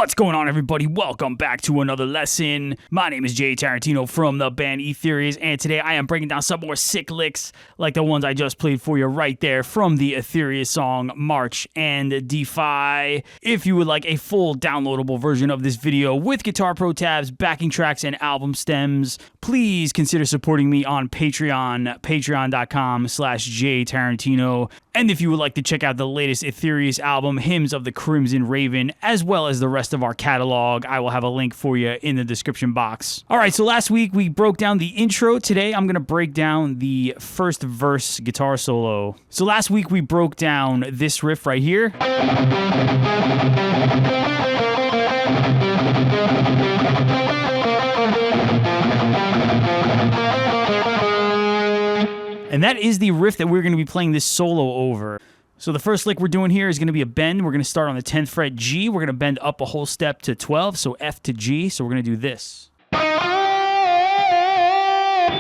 What's going on, everybody? Welcome back to another lesson. My name is Jay Tarantino from the band Etherius, and today I am breaking down some more sick licks like the ones I just played for you right there from the Etherius song March and Defy. If you would like a full downloadable version of this video with guitar pro tabs, backing tracks, and album stems, please consider supporting me on Patreon, patreon.com/JTarantino. And if you would like to check out the latest Etherius album, Hymns of the Crimson Raven, as well as the rest of our catalog, I will have a link for you in the description box. All right, so last week we broke down the intro. Today I'm going to break down the first verse guitar solo. So last week we broke down this riff right here. And that is the riff that we're going to be playing this solo over. So the first lick we're doing here is going to be a bend. We're going to start on the 10th fret G. We're going to bend up a whole step to 12, so F to G. So we're going to do this.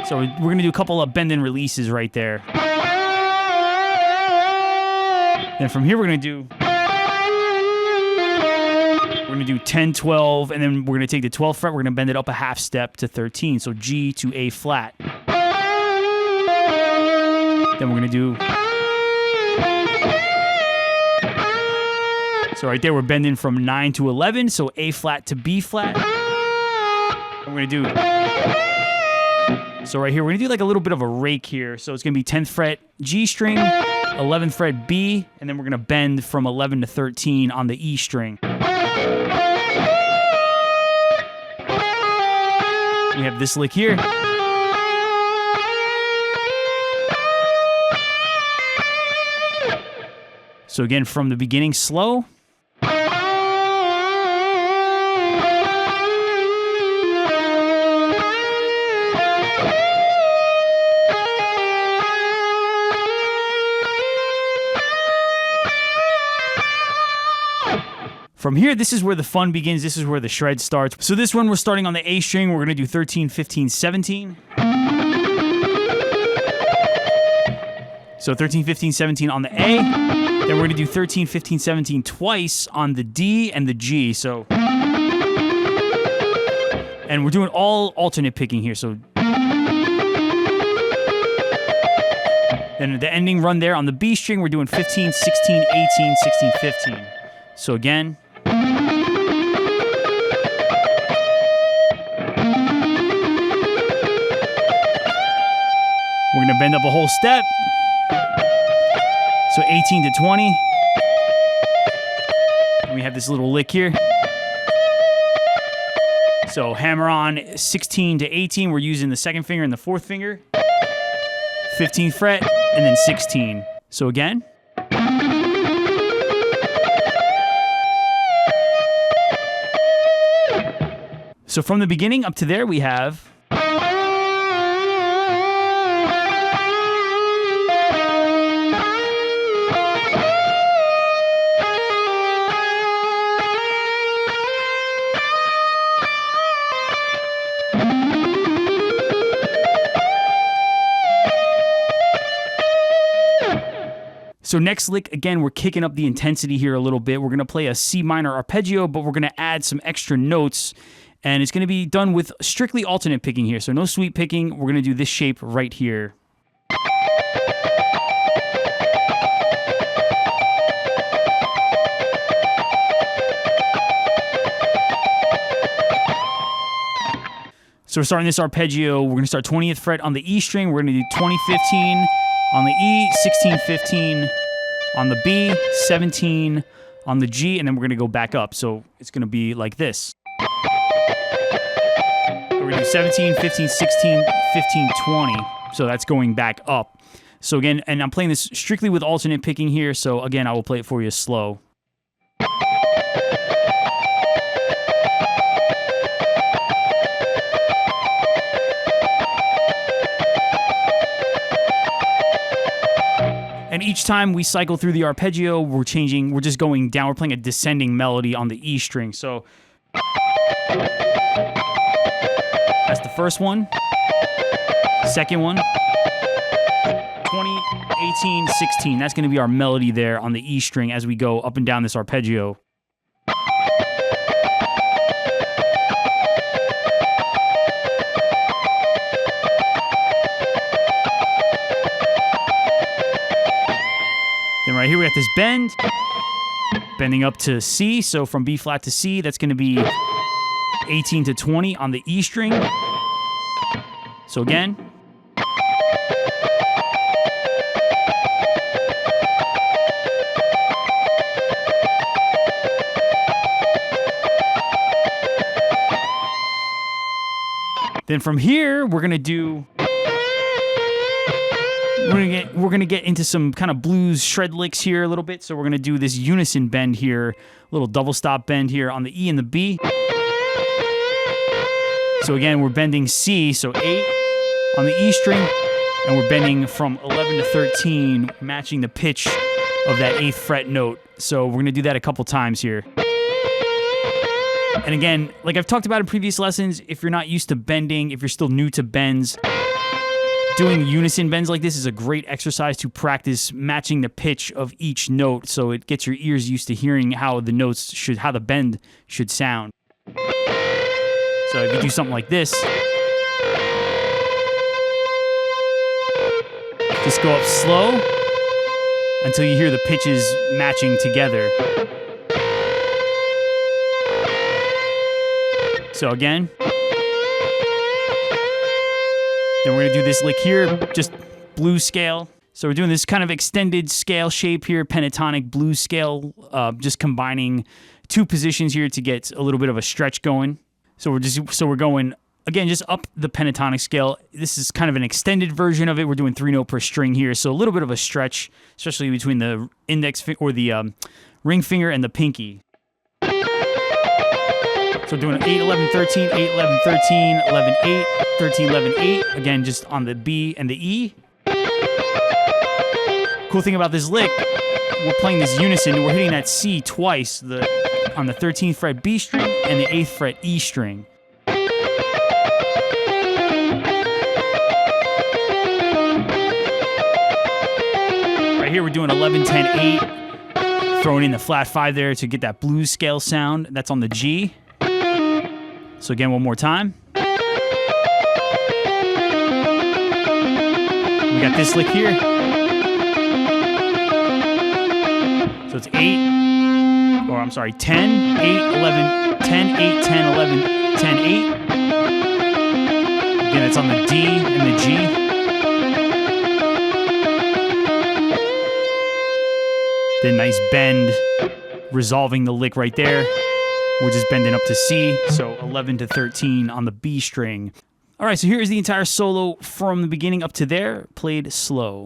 So we're going to do a couple of bend and releases right there. Then from here we're going to do 10, 12, and then we're going to take the 12th fret. We're going to bend it up a half step to 13. So G to A flat. Then we're going to do... So right there, we're bending from 9 to 11, so A flat to B flat. And we're going to do... So right here, we're going to do like a little bit of a rake here. So it's going to be 10th fret G string, 11th fret B, and then we're going to bend from 11 to 13 on the E string. We have this lick here. So again, from the beginning, slow. From here, this is where the fun begins. This is where the shred starts. So this one, we're starting on the A string. We're going to do 13, 15, 17. So 13, 15, 17 on the A. Then we're going to do 13, 15, 17 twice on the D and the G. So, and we're doing all alternate picking here. So then the ending run there on the B string, we're doing 15, 16, 18, 16, 15. So again. We're going to bend up a whole step. So 18 to 20. And we have this little lick here. So hammer on 16 to 18. We're using the second finger and the fourth finger. 15th fret, and then 16. So again. So from the beginning up to there, we have... So next lick, again, we're kicking up the intensity here a little bit. We're going to play a C minor arpeggio, but we're going to add some extra notes, and it's going to be done with strictly alternate picking here. So no sweep picking. We're going to do this shape right here. So we're starting this arpeggio. We're going to start 20th fret on the E string. We're going to do 20, 15 on the E, 16, 15 on the B, 17 on the G, and then we're going to go back up. So it's going to be like this. We're going to do 17, 15, 16, 15, 20. So that's going back up. So again, and I'm playing this strictly with alternate picking here. So again, I will play it for you slow. And each time we cycle through the arpeggio, we're just going down. We're playing a descending melody on the E string. So that's the first one. Second one. 20, 18, 16. That's going to be our melody there on the E string as we go up and down this arpeggio. here we got this bend. Bending up to C, so from B flat to C, that's going to be 18 to 20 on the E string. So again. Then from here, we're gonna get into some kind of blues shred licks here a little bit. So we're gonna do this unison bend here, a little double stop bend here on the E and the B. So again, we're bending C, so 8 on the E string, and we're bending from 11 to 13, matching the pitch of that 8th fret note. So we're gonna do that a couple times here. And again, like I've talked about in previous lessons, if you're not used to bending, if you're still new to bends, doing unison bends like this is a great exercise to practice matching the pitch of each note, so it gets your ears used to hearing how the bend should sound. So if you do something like this, just go up slow until you hear the pitches matching together. So again, then we're gonna do this lick here, just blues scale. So we're doing this kind of extended scale shape here, pentatonic blues scale, just combining two positions here to get a little bit of a stretch going. So we're going again just up the pentatonic scale. This is kind of an extended version of it. We're doing 3 note per string here, so a little bit of a stretch, especially between the index or the ring finger and the pinky. So doing 8, 11, 13, 8, 11, 13, 11, 8, 13, 11, 8. Again, just on the B and the E. Cool thing about this lick, we're playing this unison. We're hitting that C twice, on the 13th fret B string and the 8th fret E string. Right here, we're doing 11, 10, 8. Throwing in the flat 5 there to get that blues scale sound. That's on the G. So again, one more time. We got this lick here. So it's 10, 8, 11, 10, 8, 10, 11, 10, 8. Again, it's on the D and the G. Then nice bend, resolving the lick right there. We're just bending up to C, so 11 to 13 on the B string. All right, so here's the entire solo from the beginning up to there, played slow.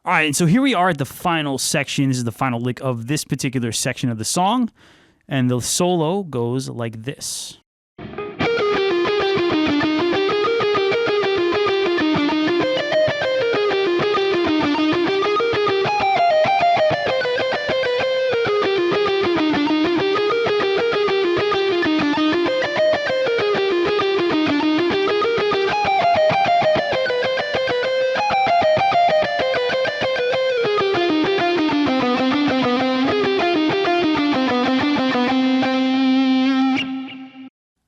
All right, and so here we are at the final section. This is the final lick of this particular section of the song, and the solo goes like this.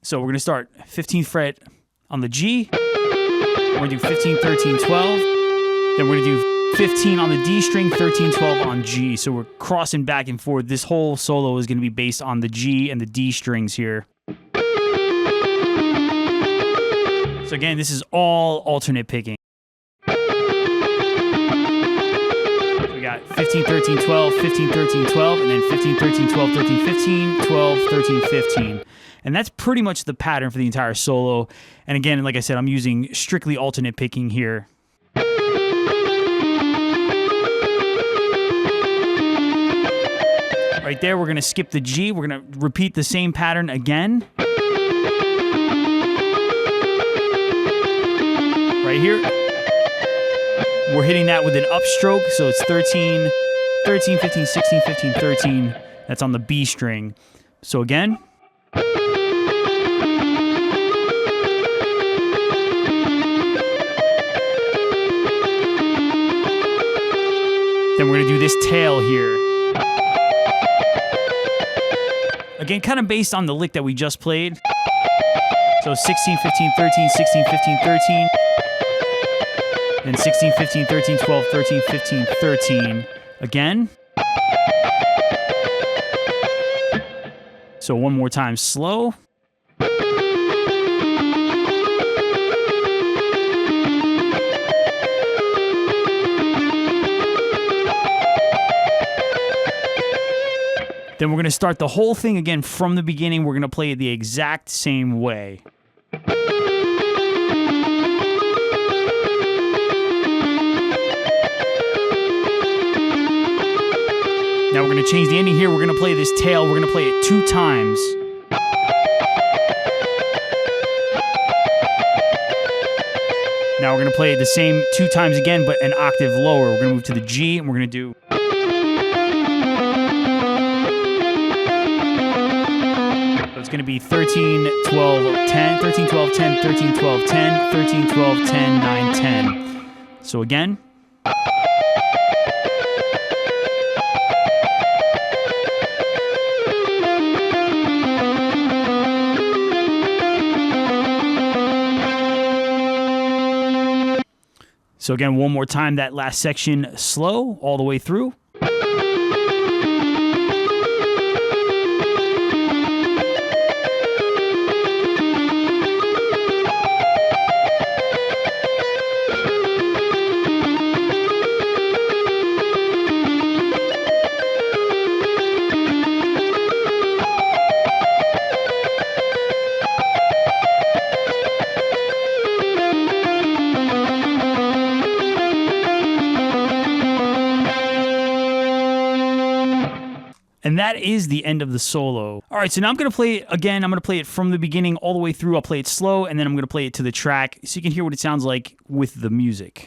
So we're going to start 15th fret on the G. We're going to do 15, 13, 12. Then we're going to do 15 on the D string, 13, 12 on G. So we're crossing back and forth. This whole solo is going to be based on the G and the D strings here. So again, this is all alternate picking. We got 15, 13, 12, 15, 13, 12, and then 15, 13, 12, 13, 15, 12, 13, 15. And that's pretty much the pattern for the entire solo. And again, like I said, I'm using strictly alternate picking here. All right, Right there, we're going to skip the G. We're going to repeat the same pattern again. Right here. We're hitting that with an upstroke, so it's 13, 13, 15, 16, 15, 13. That's on the B string. So again. Then we're going to do this tail here. Again, kind of based on the lick that we just played. So 16, 15, 13, 16, 15, 13. And 16, 15, 13, 12, 13, 15, 13. Again. So one more time, slow. Then we're going to start the whole thing again from the beginning. We're going to play it the exact same way. Now we're going to change the ending here. We're going to play this tail. We're going to play it 2 times. Now we're going to play it the same 2 times again, but an octave lower. We're going to move to the G, and we're going to do... It's going to be 13, 12, 10, 13, 12, 10, 13, 12, 10, 13, 12, 10, 9, 10. So again. So again, one more time, that last section slow all the way through. And that is the end of the solo. All right, so now I'm going to play it again. I'm going to play it from the beginning all the way through. I'll play it slow, and then I'm going to play it to the track so you can hear what it sounds like with the music.